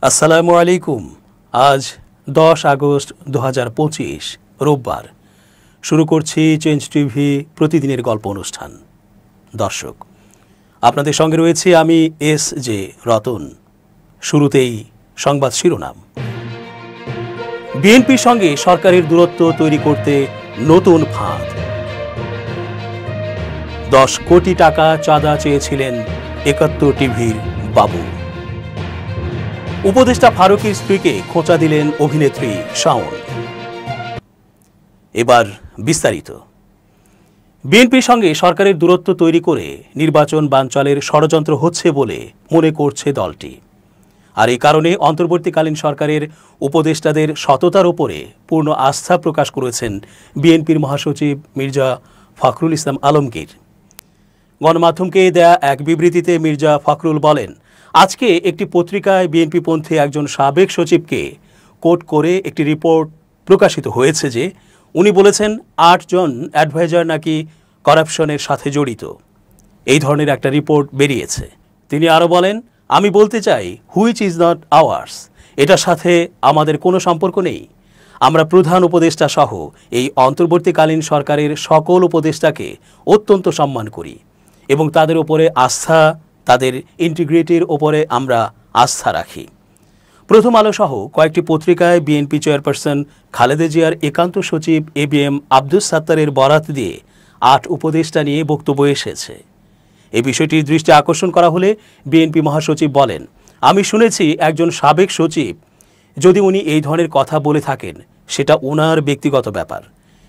আসসালামু আলাইকুম। আজ 10 আগস্ট 2025 রোববার। শুরু করছি চেঞ্জ টিভি প্রতিদিনের গল্প অনুষ্ঠান। দর্শক, আপনাদের সঙ্গে রয়েছি আমি এস জে রতন। শুরুতেই সংবাদ শিরোনাম। বিএনপির সঙ্গে সরকারের দূরত্ব তৈরি করতে নতুন ফাঁদ। 10 কোটি টাকা চাঁদা চেয়েছিলেন 71 টিভির বাবু। উপদেষ্টা ফারুকীর স্ত্রীকে খোঁচা দিলেন অভিনেত্রী শাওন। এবার বিস্তারিত। বিএনপির সঙ্গে সরকারের দূরত্ব তৈরি করে নির্বাচন বানচালের ষড়যন্ত্র হচ্ছে বলে মনে করছে দলটি। আর এই কারণে অন্তর্বর্তীকালীন সরকারের উপদেষ্টাদের সততার উপরে পূর্ণ আস্থা প্রকাশ করেছেন বিএনপির মহাসচিব মির্জা ফখরুল ইসলাম আলমগীর। গণমাধ্যমকে দেয়া এক বিবৃতিতে মির্জা ফখরুল বলেন, আজকে একটি পত্রিকায় বিএনপিপন্থী একজন সাবেক সচিবকে কোট করে একটি রিপোর্ট প্রকাশিত হয়েছে যে উনি বলেছেন 8 জন অ্যাডভাইজার নাকি করাপশনের সাথে জড়িত। এই ধরনের একটা রিপোর্ট বেরিয়েছে। তিনি আরও বলেন, আমি বলতে চাই হুইচ ইজ নট আওয়ার্স, এটার সাথে আমাদের কোনো সম্পর্ক নেই। আমরা প্রধান উপদেষ্টা সহ এই অন্তর্বর্তীকালীন সরকারের সকল উপদেষ্টাকে অত্যন্ত সম্মান করি এবং তাদের উপরে আস্থা, তাদের ইন্টিগ্রিটির ওপরে আমরা আস্থা রাখি। প্রথম আলো সহ কয়েকটি পত্রিকায় বিএনপি চেয়ারপারসন খালেদা জিয়ার একান্ত সচিব এবিএম আব্দুস সাত্তারের বরাত দিয়ে 8 উপদেষ্টা নিয়ে বক্তব্য এসেছে। এই বিষয়টির দৃষ্টি আকর্ষণ করা হলে বিএনপি মহাসচিব বলেন, আমি শুনেছি একজন সাবেক সচিব, যদি উনি এই ধরনের কথা বলে থাকেন সেটা ওনার ব্যক্তিগত ব্যাপার,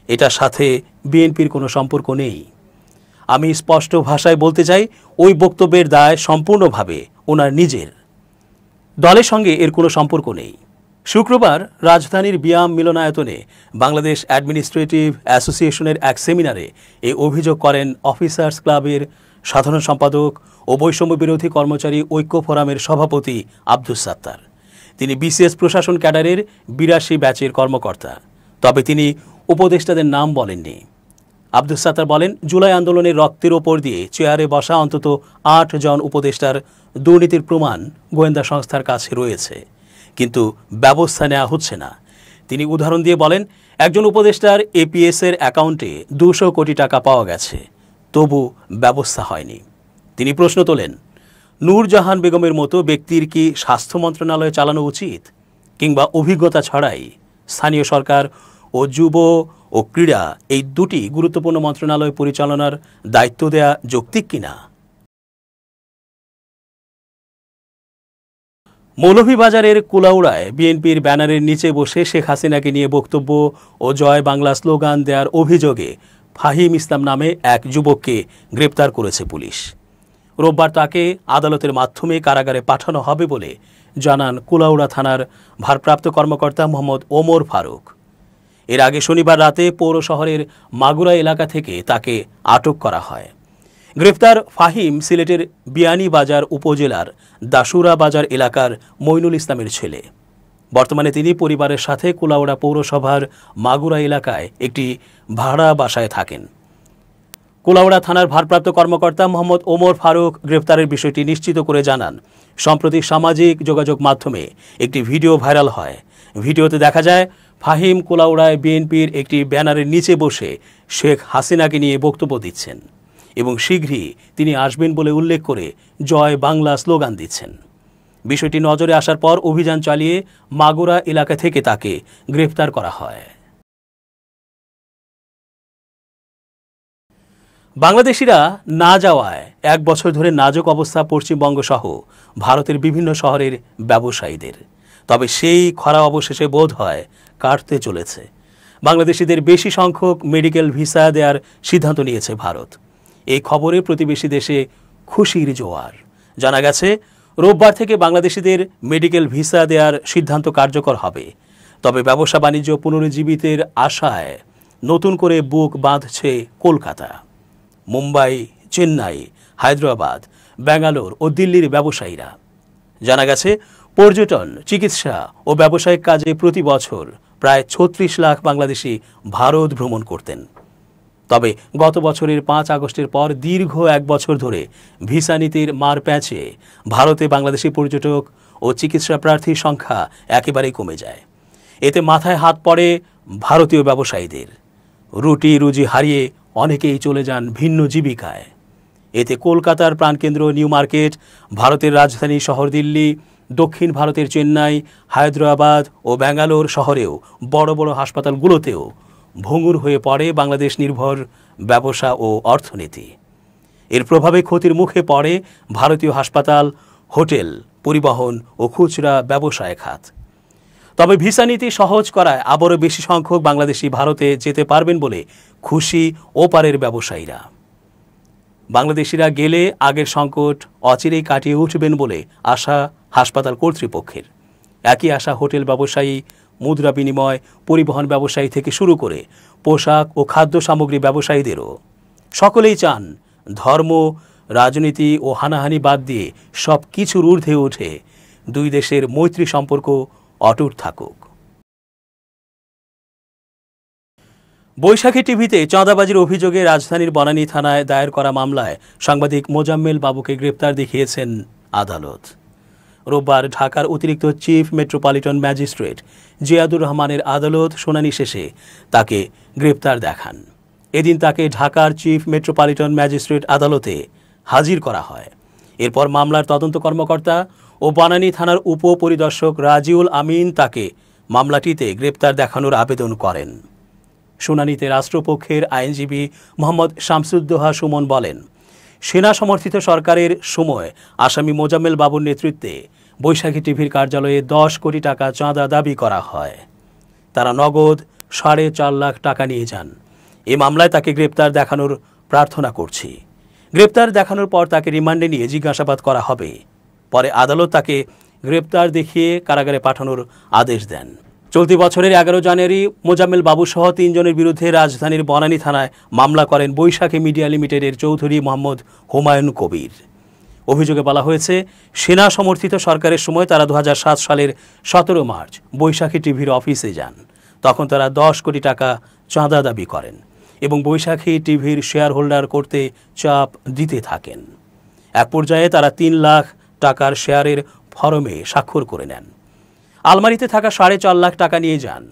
এটার সাথে বিএনপির কোনো সম্পর্ক নেই। আমি স্পষ্ট ভাষায় বলতে চাই, ওই বক্তব্যের দায় সম্পূর্ণভাবে ওনার নিজের, দলের সঙ্গে এর কোনো সম্পর্ক নেই। শুক্রবার রাজধানীর বিয়াম মিলনায়তনে বাংলাদেশ অ্যাডমিনিস্ট্রেটিভ অ্যাসোসিয়েশনের এক সেমিনারে এই অভিযোগ করেন অফিসার্স ক্লাবের সাধারণ সম্পাদক ও বৈষম্য বিরোধী কর্মচারী ঐক্য ফোরামের সভাপতি আব্দুস সাত্তার। তিনি বিসিএস প্রশাসন ক্যাডারের 82 ব্যাচের কর্মকর্তা, তবে তিনি উপদেষ্টাদের নাম বলেননি। আব্দুস সাত্তার বলেন, জুলাই আন্দোলনের রক্তের ওপর দিয়ে চেয়ারে বসা অন্তত 8 জন উপদেষ্টার দুর্নীতির প্রমাণ গোয়েন্দা সংস্থার কাছে রয়েছে, কিন্তু ব্যবস্থা নেওয়া হচ্ছে না। তিনি উদাহরণ দিয়ে বলেন, একজন উপদেষ্টার এপিএস-এর অ্যাকাউন্টে 200 কোটি টাকা পাওয়া গেছে, তবু ব্যবস্থা হয়নি। তিনি প্রশ্ন তোলেন, নূরজাহান বেগমের মতো ব্যক্তির কি স্বাস্থ্য মন্ত্রণালয় চালানো উচিত, কিংবা অভিজ্ঞতা ছাড়াই স্থানীয় সরকার ও যুব ও ক্রীড়া এই দুটি গুরুত্বপূর্ণ মন্ত্রণালয় পরিচালনার দায়িত্ব দেয়া যৌক্তিক কিনা? মৌলভীবাজারের কুলাউড়ায় বিএনপির ব্যানারের নিচে বসে শেখ হাসিনাকে নিয়ে বক্তব্য ও জয় বাংলা স্লোগান দেওয়ার অভিযোগে ফাহিম ইসলাম নামে এক যুবককে গ্রেপ্তার করেছে পুলিশ। রোববার তাকে আদালতের মাধ্যমে কারাগারে পাঠানো হবে বলে জানান কুলাউড়া থানার ভারপ্রাপ্ত কর্মকর্তা মোহাম্মদ ওমর ফারুক। এর আগে শনিবার রাতে পৌর শহরের মাগুরা এলাকা থেকে তাকে আটক করা হয়। গ্রেফতার ফাহিম সিলেটের বিয়ানীবাজার উপজেলার দাসুরা বাজার এলাকার মইনুল ইসলামের ছেলে। বর্তমানে তিনি পরিবারের সাথে কুলাউড়া পৌরসভার মাগুরা এলাকায় একটি ভাড়া বাসায় থাকেন। কুলাউড়া থানার ভারপ্রাপ্ত কর্মকর্তা মোহাম্মদ ওমর ফারুক গ্রেফতারের বিষয়টি নিশ্চিত করে জানান, সম্প্রতি সামাজিক যোগাযোগ মাধ্যমে একটি ভিডিও ভাইরাল হয়। ভিডিওতে দেখা যায় ফাহিম কুলাউড়ায় বিএনপির একটি ব্যানারের নিচে বসে শেখ হাসিনাকে নিয়ে বক্তব্য দিচ্ছেন এবং শীঘ্রই তিনি আসবেন বলে উল্লেখ করে জয় বাংলা স্লোগান দিচ্ছেন। বিষয়টি নজরে আসার পর অভিযান চালিয়ে মাগুরা এলাকা থেকে তাকে গ্রেফতার করা হয়। বাংলাদেশিরা না যাওয়ায় 1 বছর ধরে নাজুক অবস্থা পশ্চিমবঙ্গ সহ ভারতের বিভিন্ন শহরের ব্যবসায়ীদের। তবে সেই খরা অবশেষে বোধ হয় কাটতে চলেছে। বাংলাদেশিদের বেশি সংখ্যক মেডিকেল ভিসা দেওয়ার সিদ্ধান্ত নিয়েছে ভারত। এই খবরে প্রতিবেশী দেশে খুশির জোয়ার। জানা গেছে, রোববার থেকে বাংলাদেশিদের মেডিকেল ভিসা দেওয়ার সিদ্ধান্ত কার্যকর হবে। তবে ব্যবসা বাণিজ্য পুনরুজ্জীবিতের আশায় নতুন করে বুক বাঁধছে কলকাতা, মুম্বাই, চেন্নাই, হায়দ্রাবাদ, ব্যাঙ্গালোর ও দিল্লির ব্যবসায়ীরা। জানা গেছে, পর্যটন, চিকিৎসা ও ব্যবসায়িক কাজে প্রতি বছর প্রায় 36 লাখ বাংলাদেশি ভারত ভ্রমণ করতেন। তবে গত বছরের 5 আগস্টের পর দীর্ঘ 1 বছর ধরে ভিসা নীতির মার প্যাঁচে ভারতে বাংলাদেশি পর্যটক ও চিকিৎসা প্রার্থীর সংখ্যা একেবারেই কমে যায়। এতে মাথায় হাত পড়ে ভারতীয় ব্যবসায়ীদের। রুটি রুজি হারিয়ে অনেকেই চলে যান ভিন্ন জীবিকায়। এতে কলকাতার প্রাণকেন্দ্র নিউ মার্কেট, ভারতের রাজধানী শহর দিল্লি, দক্ষিণ ভারতের চেন্নাই, হায়দ্রাবাদ ও ব্যাঙ্গালোর শহরেও বড় বড় হাসপাতালগুলোতেও ভঙ্গুর হয়ে পড়ে বাংলাদেশ নির্ভর ব্যবসা ও অর্থনীতি। এর প্রভাবে ক্ষতির মুখে পড়ে ভারতীয় হাসপাতাল, হোটেল, পরিবহন ও খুচরা ব্যবসায় খাত। তবে ভিসা নীতি সহজ করায় আবারও বেশি সংখ্যক বাংলাদেশি ভারতে যেতে পারবেন বলে খুশি ওপারের ব্যবসায়ীরা। বাংলাদেশিরা গেলে আগের সংকট অচিরেই কাটিয়ে উঠবেন বলে আশা হাসপাতাল কর্তৃপক্ষের। একই আশা হোটেল ব্যবসায়ী, মুদ্রা বিনিময়, পরিবহন ব্যবসায়ী থেকে শুরু করে পোশাক ও খাদ্য সামগ্রী ব্যবসায়ীদেরও। সকলেই চান ধর্ম, রাজনীতি ও হানাহানি বাদ দিয়ে সব কিছুর ঊর্ধ্বে উঠে দুই দেশের মৈত্রী সম্পর্ক অটুট থাকুক। বৈশাখী টিভিতে চাঁদাবাজির অভিযোগে রাজধানীর বনানী থানায় দায়ের করা মামলায় সাংবাদিক মোজাম্মেল বাবুকে গ্রেপ্তার দেখিয়েছেন আদালত। রোববার ঢাকার অতিরিক্ত চিফ মেট্রোপলিটন ম্যাজিস্ট্রেট জিয়াদুর রহমানের আদালত শুনানি শেষে তাকে গ্রেপ্তার দেখান। এদিন তাকে ঢাকার চিফ মেট্রোপলিটন ম্যাজিস্ট্রেট আদালতে হাজির করা হয়। এরপর মামলার তদন্ত কর্মকর্তা ও বনানী থানার উপপরিদর্শক রাজিউল আমিন তাকে মামলাটিতে গ্রেপ্তার দেখানোর আবেদন করেন। শুনানিতে রাষ্ট্রপক্ষের আইনজীবী মোহাম্মদ শামসুদ্দোহা সুমন বলেন, সেনা সমর্থিত সরকারের সময় আসামি মোজাম্মেল বাবুর নেতৃত্বে বৈশাখী টিভির কার্যালয়ে 10 কোটি টাকা চাঁদা দাবি করা হয়। তারা নগদ 4.5 লাখ টাকা নিয়ে যান। এ মামলায় তাকে গ্রেপ্তার দেখানোর প্রার্থনা করছি। গ্রেপ্তার দেখানোর পর তাকে রিমান্ডে নিয়ে জিজ্ঞাসাবাদ করা হবে। পরে আদালত তাকে গ্রেপ্তার দেখিয়ে কারাগারে পাঠানোর আদেশ দেন। চলতি বছরের 11 জানুয়ারি মোজাম্মেল বাবু সহ 3 জনের বিরুদ্ধে রাজধানীর বনানী থানায় মামলা করেন বৈশাখী মিডিয়া লিমিটেডের চৌধুরী মোহাম্মদ হুমায়ুন কবির। অভিযোগে বলা হয়েছে, সেনা সমর্থিত সরকারের সময় তারা 2007 সালের 17 মার্চ বৈশাখী টিভির অফিসে যান। তখন তারা 10 কোটি টাকা চাঁদা দাবি করেন এবং বৈশাখী টিভির শেয়ার হোল্ডার করতে চাপ দিতে থাকেন। এক পর্যায়ে তারা 3 লাখ টাকার শেয়ারের ফরমে স্বাক্ষর করে নেন। আলমারিতে থাকা 4.5 লাখ টাকা নিয়ে যান।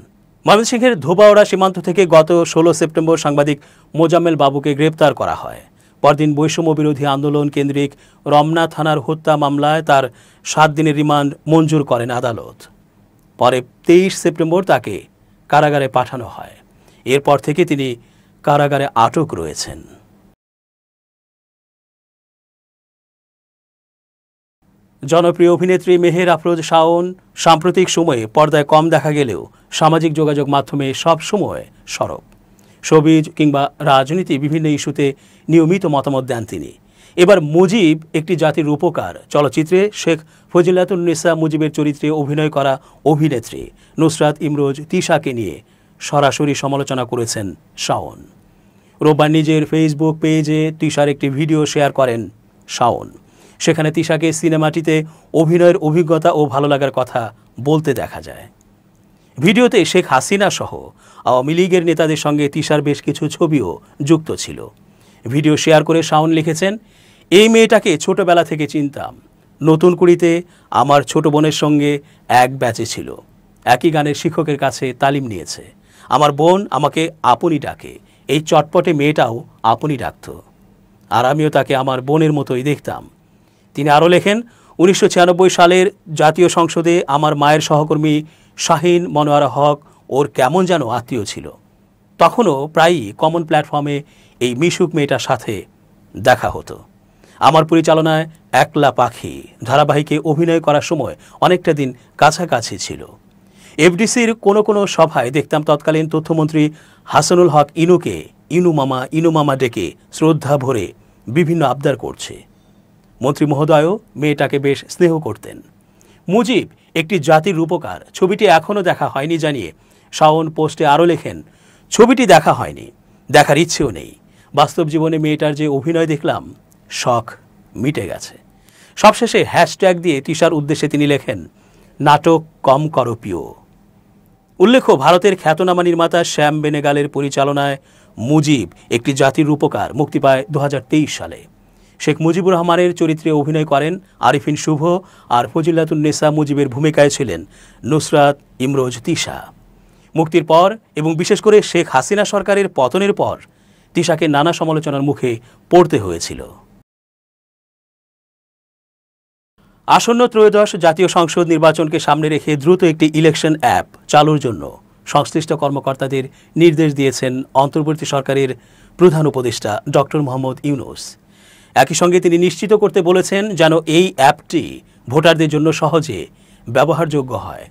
ময়মনসিংহের ধোবাউড়া সীমান্ত থেকে গত 16 সেপ্টেম্বর সাংবাদিক মোজাম্মেল বাবুকে গ্রেপ্তার করা হয়। পরদিন বৈষম্য বিরোধী আন্দোলন কেন্দ্রিক রমনা থানার হত্যা মামলায় তার 7 দিনের রিমান্ড মঞ্জুর করেন আদালত। পরে 23 সেপ্টেম্বর তাকে কারাগারে পাঠানো হয়। এরপর থেকে তিনি কারাগারে আটক রয়েছেন। জনপ্রিয় অভিনেত্রী মেহের আফরোজ শাওন সাম্প্রতিক সময়ে পর্দায় কম দেখা গেলেও সামাজিক যোগাযোগ মাধ্যমে সবসময় সরব। শোবিজ কিংবা রাজনীতি বিভিন্ন ইস্যুতে নিয়মিত মতামত দেন তিনি। এবার মুজিব একটি জাতির রূপকার চলচ্চিত্রে শেখ ফজিলাতুন্নেসা মুজিবের চরিত্রে অভিনয় করা অভিনেত্রী নুসরাত ইমরোজ তিশাকে নিয়ে সরাসরি সমালোচনা করেছেন শাওন। রোববার নিজের ফেসবুক পেজে তিশার একটি ভিডিও শেয়ার করেন শাওন। সেখানে তিশাকে সিনেমাটিতে অভিনয়ের অভিজ্ঞতা ও ভালো লাগার কথা বলতে দেখা যায়। ভিডিওতে শেখ হাসিনা সহ আওয়ামী লীগের নেতাদের সঙ্গে তিশার বেশ কিছু ছবিও যুক্ত ছিল। ভিডিও শেয়ার করে শাওন লিখেছেন, এই মেয়েটাকে ছোটবেলা থেকে চিনতাম। নতুন কুড়িতে আমার ছোট বোনের সঙ্গে এক ব্যাচে ছিল। একই গানের শিক্ষকের কাছে তালিম নিয়েছে। আমার বোন আমাকে আপনি ডাকে, এই চটপটে মেয়েটাও আপনি ডাকত, আর আমিও তাকে আমার বোনের মতোই দেখতাম। তিনি আরও লেখেন, 1996 সালের জাতীয় সংসদে আমার মায়ের সহকর্মী শাহিন মনোয়ারা হক ওর কেমন যেন আত্মীয় ছিল। তখনও প্রায়ই কমন প্ল্যাটফর্মে এই মিশুক মেয়েটার সাথে দেখা হতো। আমার পরিচালনায় একলা পাখি ধারাবাহিকে অভিনয় করার সময় অনেকটা দিন কাছাকাছি ছিল। এফডিসির কোনো সভায় দেখতাম তৎকালীন তথ্যমন্ত্রী হাসানুল হক ইনুকে ইনু মামা ডেকে শ্রদ্ধা ভরে বিভিন্ন আবদার করছে। মন্ত্রী মহোদয়ও মেয়েটাকে বেশ স্নেহ করতেন। মুজিব একটি জাতির রূপকার ছবিটি এখনও দেখা হয়নি জানিয়ে শাওন পোস্টে আরও লেখেন, ছবিটি দেখা হয়নি, দেখার ইচ্ছেও নেই। বাস্তব জীবনে মেয়েটার যে অভিনয় দেখলাম, শখ মিটে গেছে। সবশেষে হ্যাশট্যাগ দিয়ে তিশার উদ্দেশ্যে তিনি লেখেন, নাটক কম করো প্রিয়। উল্লেখ্য, ভারতের খ্যাতনামা নির্মাতা শ্যাম বেনেগালের পরিচালনায় মুজিব একটি জাতির রূপকার মুক্তি পায় 2023 সালে। শেখ মুজিবুর রহমানের চরিত্রে অভিনয় করেন আরিফিন শুভ, আর ফজিলাতুন্নেসা মুজিবের ভূমিকায় ছিলেন নুসরাত ইমরোজ তিশা। মুক্তির পর এবং বিশেষ করে শেখ হাসিনা সরকারের পতনের পর তিশাকে নানা সমালোচনার মুখে পড়তে হয়েছিল। আসন্ন ত্রয়োদশ জাতীয় সংসদ নির্বাচনকে সামনে রেখে দ্রুত একটি ইলেকশন অ্যাপ চালুর জন্য সংশ্লিষ্ট কর্মকর্তাদের নির্দেশ দিয়েছেন অন্তর্বর্তী সরকারের প্রধান উপদেষ্টা ডক্টর মোহাম্মদ ইউনূস। একই সঙ্গে তিনি নিশ্চিত করতে বলেছেন যেন এই অ্যাপটি ভোটারদের জন্য সহজে ব্যবহারযোগ্য হয়।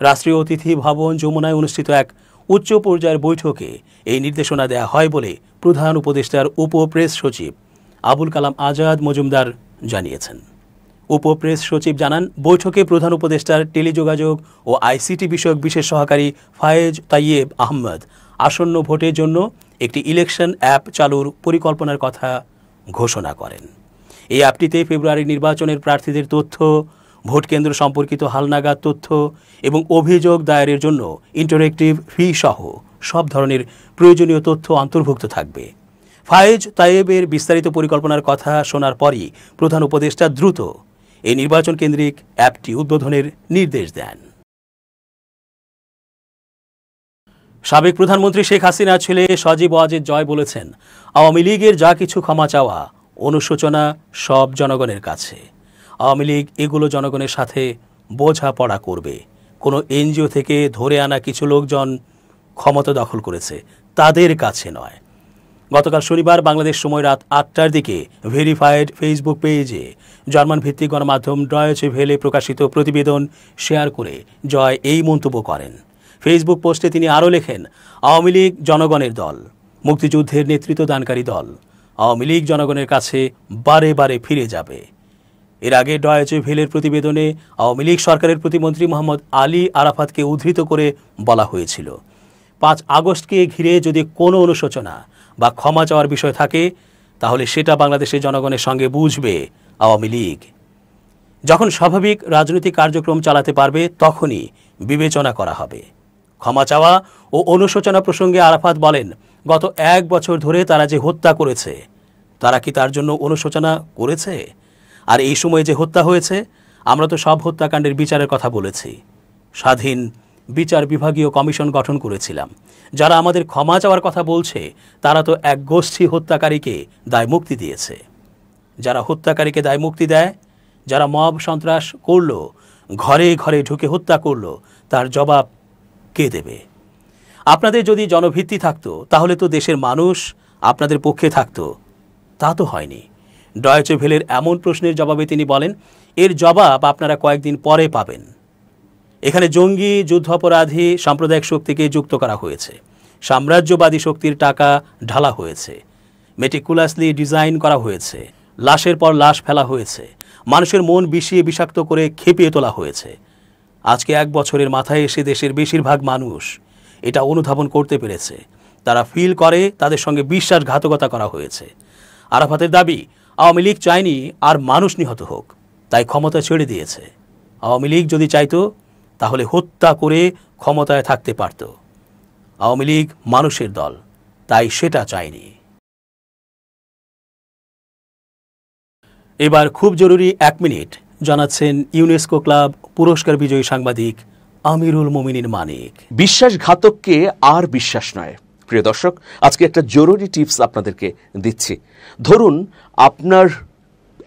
রাষ্ট্রীয় অতিথি ভবন যমুনায় অনুষ্ঠিত এক উচ্চ পর্যায়ের বৈঠকে এই নির্দেশনা দেওয়া হয় বলে প্রধান উপদেষ্টার উপপ্রেস সচিব আবুল কালাম আজাদ মজুমদার জানিয়েছেন। উপপ্রেস সচিব জানান, বৈঠকে প্রধান উপদেষ্টার টেলিযোগাযোগ ও আইসিটি বিষয়ক বিশেষ সহকারী ফায়েজ তাইয়েব আহমদ আসন্ন ভোটের জন্য একটি ইলেকশন অ্যাপ চালুর পরিকল্পনার কথা ঘোষণা করেন। এই অ্যাপটিতে ফেব্রুয়ারি নির্বাচনের প্রার্থীদের তথ্য, ভোট কেন্দ্র সম্পর্কিত হালনাগাদ তথ্য এবং অভিযোগ দায়েরের জন্য ইন্টারেক্টিভ ফি সহ সব ধরনের প্রয়োজনীয় তথ্য অন্তর্ভুক্ত থাকবে। ফায়েজ তাইয়েবের বিস্তারিত পরিকল্পনার কথা শোনার পরই প্রধান উপদেষ্টা দ্রুত এই নির্বাচন কেন্দ্রিক অ্যাপটি উদ্বোধনের নির্দেশ দেন। সাবেক প্রধানমন্ত্রী শেখ হাসিনার ছেলে সজীব ওয়াজেদ জয় বলেছেন, আওয়ামী লীগের যা কিছু ক্ষমা চাওয়া, অনুশোচনা সব জনগণের কাছে। আওয়ামী লীগ এগুলো জনগণের সাথে বোঝাপড়া করবে। কোনো এনজিও থেকে ধরে আনা কিছু লোকজন ক্ষমতা দখল করেছে, তাদের কাছে নয়। গতকাল শনিবার বাংলাদেশ সময় রাত ৮টার দিকে ভেরিফাইড ফেসবুক পেজে জার্মান ভিত্তিক গণমাধ্যম ডয়েচে ভেলে প্রকাশিত প্রতিবেদন শেয়ার করে জয় এই মন্তব্য করেন। ফেসবুক পোস্টে তিনি আরও লেখেন, আওয়ামী লীগ জনগণের দল, মুক্তিযুদ্ধের নেতৃত্ব দানকারী দল। আওয়ামী লীগ জনগণের কাছে বারে বারে ফিরে যাবে। এর আগে ডয়েচে ভেলের প্রতিবেদনে আওয়ামী লীগ সরকারের প্রতিমন্ত্রী মোহাম্মদ আলী আরাফাতকে উদ্ধৃত করে বলা হয়েছিল, ৫ আগস্টকে ঘিরে যদি কোনো অনুশোচনা বা ক্ষমা চাওয়ার বিষয় থাকে তাহলে সেটা বাংলাদেশের জনগণের সঙ্গে বুঝবে আওয়ামী লীগ। যখন স্বাভাবিক রাজনৈতিক কার্যক্রম চালাতে পারবে তখনই বিবেচনা করা হবে। ক্ষমা চাওয়া ও অনুশোচনা প্রসঙ্গে আরাফাত বলেন, গত ১ বছর ধরে তারা যে হত্যা করেছে, তারা কি তার জন্য অনুশোচনা করেছে? আর এই সময়ে যে হত্যা হয়েছে, আমরা তো সব হত্যাকাণ্ডের বিচারের কথা বলেছি। স্বাধীন বিচার বিভাগীয় কমিশন গঠন করেছিলাম। যারা আমাদের ক্ষমা চাওয়ার কথা বলছে তারা তো এক গোষ্ঠী হত্যাকারীকে দায় মুক্তি দিয়েছে। যারা হত্যাকারীকে দায় মুক্তি দেয়, যারা মব সন্ত্রাস করলো, ঘরে ঘরে ঢুকে হত্যা করলো, তার জবাব কে দেবে? আপনাদের যদি জনভিত্তি থাকতো তাহলে তো দেশের মানুষ আপনাদের পক্ষে থাকতো, তা তো হয়নি। ডয়েচে ভেলের এমন প্রশ্নের জবাবে তিনি বলেন, এর জবাব আপনারা কয়েকদিন পরে পাবেন। এখানে জঙ্গি, যুদ্ধাপরাধী, সাম্প্রদায়িক শক্তিকে যুক্ত করা হয়েছে, সাম্রাজ্যবাদী শক্তির টাকা ঢালা হয়েছে, মেটিকুলাসলি ডিজাইন করা হয়েছে, লাশের পর লাশ ফেলা হয়েছে, মানুষের মন বিষিয়ে বিষাক্ত করে খেপিয়ে তোলা হয়েছে। আজকে 1 বছরের মাথায় এসে দেশের বেশিরভাগ মানুষ এটা অনুধাবন করতে পেরেছে। তারা ফিল করে তাদের সঙ্গে বিশ্বাসঘাতকতা করা হয়েছে। আরাফাতের দাবি, আওয়ামী লীগ চায়নি আর মানুষ নিহত হোক, তাই ক্ষমতা ছেড়ে দিয়েছে। আওয়ামী লীগ যদি চাইতো তাহলে হত্যা করে ক্ষমতায় থাকতে পারত। আওয়ামী লীগ মানুষের দল, তাই সেটা চায়নি। এবার খুব জরুরি 1 মিনিট জানাচ্ছেন ইউনেস্কো ক্লাব পুরস্কার বিজয়ী সাংবাদিক আমিরুল মোমিনিন মানিক। বিশ্বাসঘাতককে আর বিশ্বাস নয়। প্রিয় দর্শক, আজকে একটা জরুরি টিপস আপনাদেরকে দিচ্ছি। ধরুন আপনার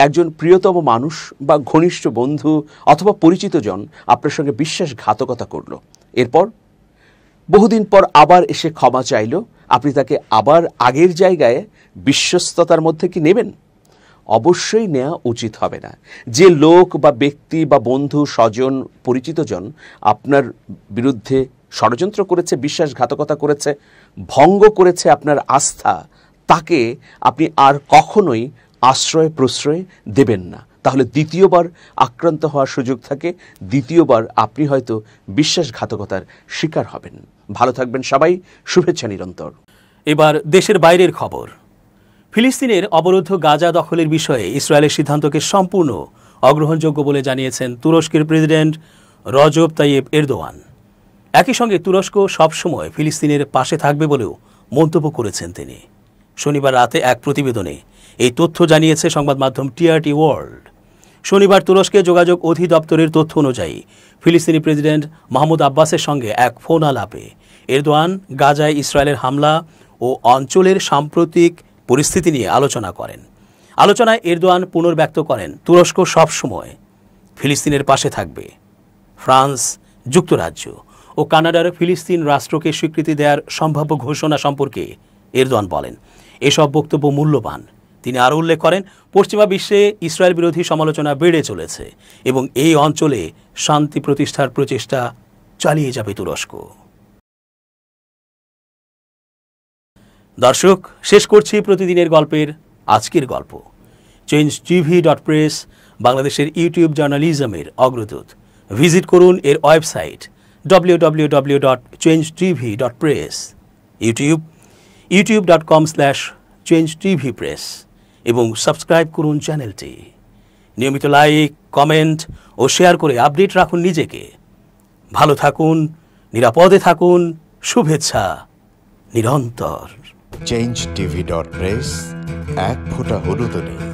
একজন প্রিয়তম মানুষ বা ঘনিষ্ঠ বন্ধু অথবা পরিচিত জন আপনার সঙ্গে বিশ্বাসঘাতকতা করলো, এরপর বহুদিন পর আবার এসে ক্ষমা চাইলো, আপনি তাকে আবার আগের জায়গায় বিশ্বস্ততার মধ্যে কি নেবেন? অবশ্যই নেওয়া উচিত হবে না। যে লোক বা ব্যক্তি বা বন্ধু, স্বজন, পরিচিতজন আপনার বিরুদ্ধে ষড়যন্ত্র করেছে, বিশ্বাসঘাতকতা করেছে, ভঙ্গ করেছে আপনার আস্থা, তাকে আপনি আর কখনোই আশ্রয় প্রশ্রয় দেবেন না। তাহলে দ্বিতীয়বার আক্রান্ত হওয়ার সুযোগ থাকে, দ্বিতীয়বার আপনি হয়তো বিশ্বাসঘাতকতার শিকার হবেন। ভালো থাকবেন সবাই, শুভেচ্ছা নিরন্তর। এবার দেশের বাইরের খবর। ফিলিস্তিনের অবরুদ্ধ গাজা দখলের বিষয়ে ইসরায়েলের সিদ্ধান্তকে সম্পূর্ণ অগ্রহণযোগ্য বলে জানিয়েছেন তুরস্কের প্রেসিডেন্ট রজব তাইয়েব এরদোয়ান। একই সঙ্গে তুরস্ক সবসময় ফিলিস্তিনের পাশে থাকবে বলেও মন্তব্য করেছেন তিনি। শনিবার রাতে এক প্রতিবেদনে এই তথ্য জানিয়েছে সংবাদ মাধ্যম টিআরটি ওয়ার্ল্ড। শনিবার তুরস্কে যোগাযোগ অধিদপ্তরের তথ্য অনুযায়ী ফিলিস্তিনি প্রেসিডেন্ট মাহমুদ আব্বাসের সঙ্গে এক ফোন আলাপে এরদোয়ান গাজায় ইসরায়েলের হামলা ও অঞ্চলের সাম্প্রতিক পরিস্থিতি নিয়ে আলোচনা করেন। আলোচনায় এরদোয়ান পুনর্ব্যক্ত করেন তুরস্ক সবসময় ফিলিস্তিনের পাশে থাকবে। ফ্রান্স, যুক্তরাজ্য ও কানাডার ফিলিস্তিন রাষ্ট্রকে স্বীকৃতি দেওয়ার সম্ভাব্য ঘোষণা সম্পর্কে এরদোয়ান বলেন, এসব বক্তব্য মূল্যবান। তিনি আরও উল্লেখ করেন, পশ্চিমা বিশ্বে ইসরায়েল বিরোধী সমালোচনা বেড়ে চলেছে এবং এই অঞ্চলে শান্তি প্রতিষ্ঠার প্রচেষ্টা চালিয়ে যাবে তুরস্ক। দর্শক, শেষ করছি প্রতিদিনের গল্পের আজকের গল্প। changetv.press বাংলাদেশের ইউটিউব জার্নালিজমের অগ্রদূত। ভিজিট করুন এর ওয়েবসাইট www.changetv.press, youtube.com/changetvpress এবং সাবস্ক্রাইব করুন চ্যানেলটি। নিয়মিত লাইক, কমেন্ট ও শেয়ার করে আপডেট রাখুন নিজেকে। ভালো থাকুন, নিরাপদে থাকুন, শুভেচ্ছা নিরন্তর। changetv.press, এক ফোঁটা হলুদ নেই।